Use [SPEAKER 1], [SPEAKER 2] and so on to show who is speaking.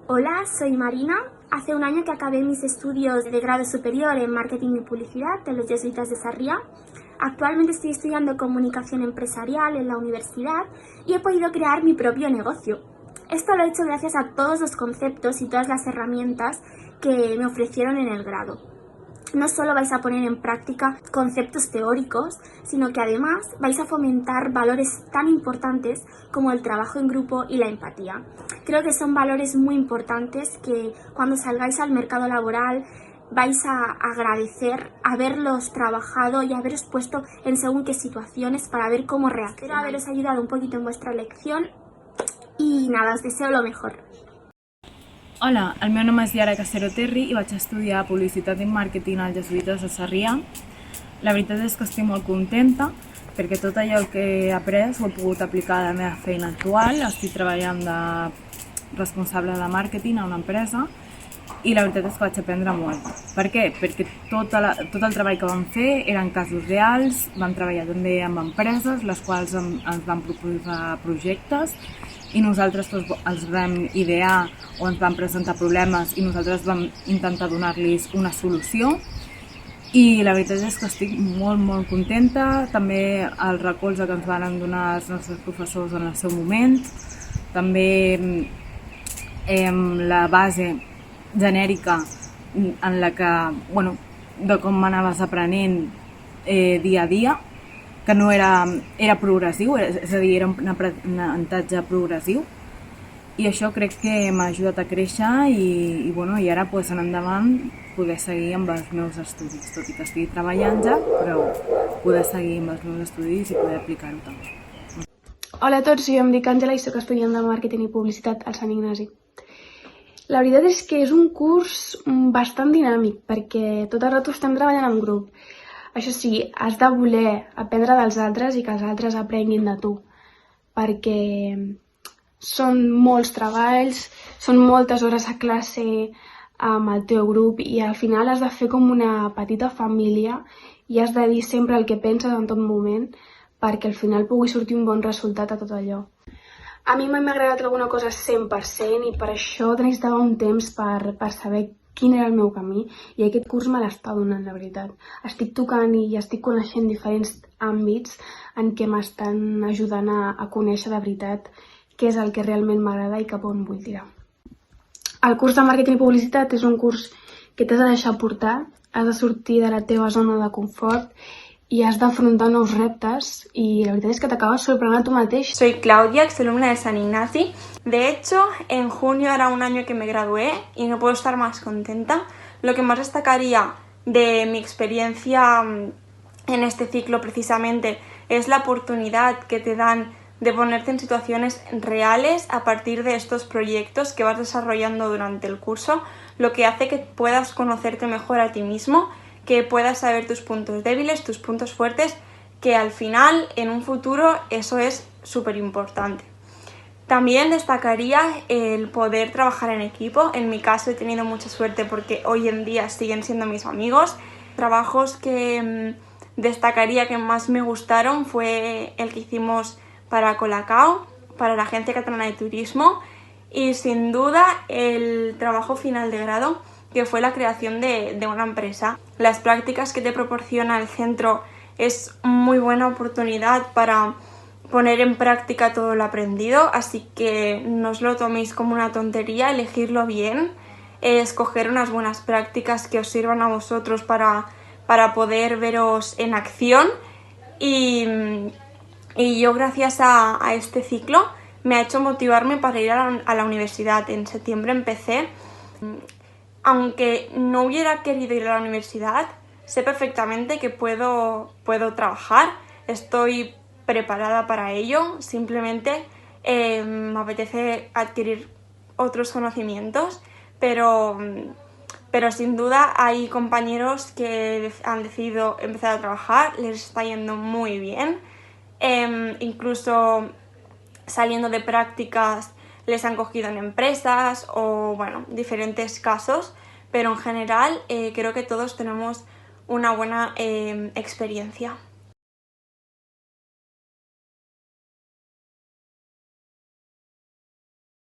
[SPEAKER 1] Hola, soy Marina. Hace un año que acabé mis estudios de grado superior en Marketing y Publicidad de los Jesuitas de Sarriá. Actualmente estoy estudiando Comunicación Empresarial en la universidad y he podido crear mi propio negocio. Esto lo he hecho gracias a todos los conceptos y todas las herramientas que me ofrecieron en el grado. No solo vais a poner en práctica conceptos teóricos, sino que además vais a fomentar valores tan importantes como el trabajo en grupo y la empatía. Creo que son valores muy importantes que cuando salgáis al mercado laboral vais a agradecer haberlos trabajado y haberos puesto en según qué situaciones para ver cómo reaccionar. Espero haberos ayudado un poquito en vuestra lección y nada, os deseo lo mejor.
[SPEAKER 2] Hola, el meu nom és Yara Casero Terri i vaig estudiar Publicitat i Màrqueting als Jesuïtes de Sarrià. La veritat és que estic molt contenta perquè tot allò que he après ho he pogut aplicar a la meva feina actual. Estic treballant de responsable de màrqueting a una empresa i la veritat és que vaig aprendre molt. Per què? Perquè tot el treball que vam fer eren casos reals, vam treballar també amb empreses, les quals ens van proposar projectes i nosaltres els vam idear o ens van presentar problemes i nosaltres vam intentar donar-los una solució. I la veritat és que estic molt contenta, també el recolze que ens van donar els nostres professors en el seu moment, també la base genèrica en la que, de com anaves aprenent dia a dia, que no era progressiu, és a dir, era un aprenentatge progressiu, i això crec que m'ha ajudat a créixer i ara en endavant poder seguir amb els meus estudis, tot i que estigui treballant ja, però poder seguir amb els meus estudis i poder aplicar-ho també.
[SPEAKER 3] Hola a tots, jo em dic Àngela i soc estudiant de Màrqueting i Publicitat al Sant Ignasi. La veritat és que és un curs bastant dinàmic perquè tot el rato estem treballant en grup. Això sí, has de voler aprendre dels altres i que els altres aprenguin de tu, perquè són molts treballs, són moltes hores a classe amb el teu grup i al final has de fer com una petita família i has de dir sempre el que penses en tot moment perquè al final pugui sortir un bon resultat a tot allò. A mi mai m'ha agradat alguna cosa 100% i per això necessitava un temps per saber quin era el meu camí i aquest curs me l'està donant, la veritat. Estic tocant i estic coneixent diferents àmbits en què m'estan ajudant a conèixer de veritat què és el que realment m'agrada i cap on vull tirar. El curs de Màrqueting i Publicitat és un curs que t'has de deixar portar, has de sortir de la teva zona de confort y has de afrontar nuevos reptes y la verdad es que te acabas sorprendiendo tú mateix.
[SPEAKER 4] Soy Claudia, exalumna de San Ignasi. De hecho, en junio hará un año que me gradué y no puedo estar más contenta. Lo que más destacaría de mi experiencia en este ciclo precisamente es la oportunidad que te dan de ponerte en situaciones reales a partir de estos proyectos que vas desarrollando durante el curso, lo que hace que puedas conocerte mejor a ti mismo, que puedas saber tus puntos débiles, tus puntos fuertes, que al final, en un futuro, eso es súper importante. También destacaría el poder trabajar en equipo. En mi caso he tenido mucha suerte porque hoy en día siguen siendo mis amigos. Trabajos que destacaría que más me gustaron fue el que hicimos para Colacao, para la Agencia Catalana de Turismo y sin duda el trabajo final de grado, que fue la creación de una empresa. Las prácticas que te proporciona el centro es muy buena oportunidad para poner en práctica todo lo aprendido, así que no os lo toméis como una tontería, elegirlo bien, escoger unas buenas prácticas que os sirvan a vosotros para poder veros en acción y yo gracias a este ciclo me ha hecho motivarme para ir a la universidad. En septiembre empecé. Aunque no hubiera querido ir a la universidad, sé perfectamente que puedo trabajar, estoy preparada para ello, simplemente me apetece adquirir otros conocimientos, pero sin duda hay compañeros que han decidido empezar a trabajar, les está yendo muy bien, incluso saliendo de prácticas les han cogido en empresas o diferentes casos, pero en general creo que todos tenemos una buena experiencia.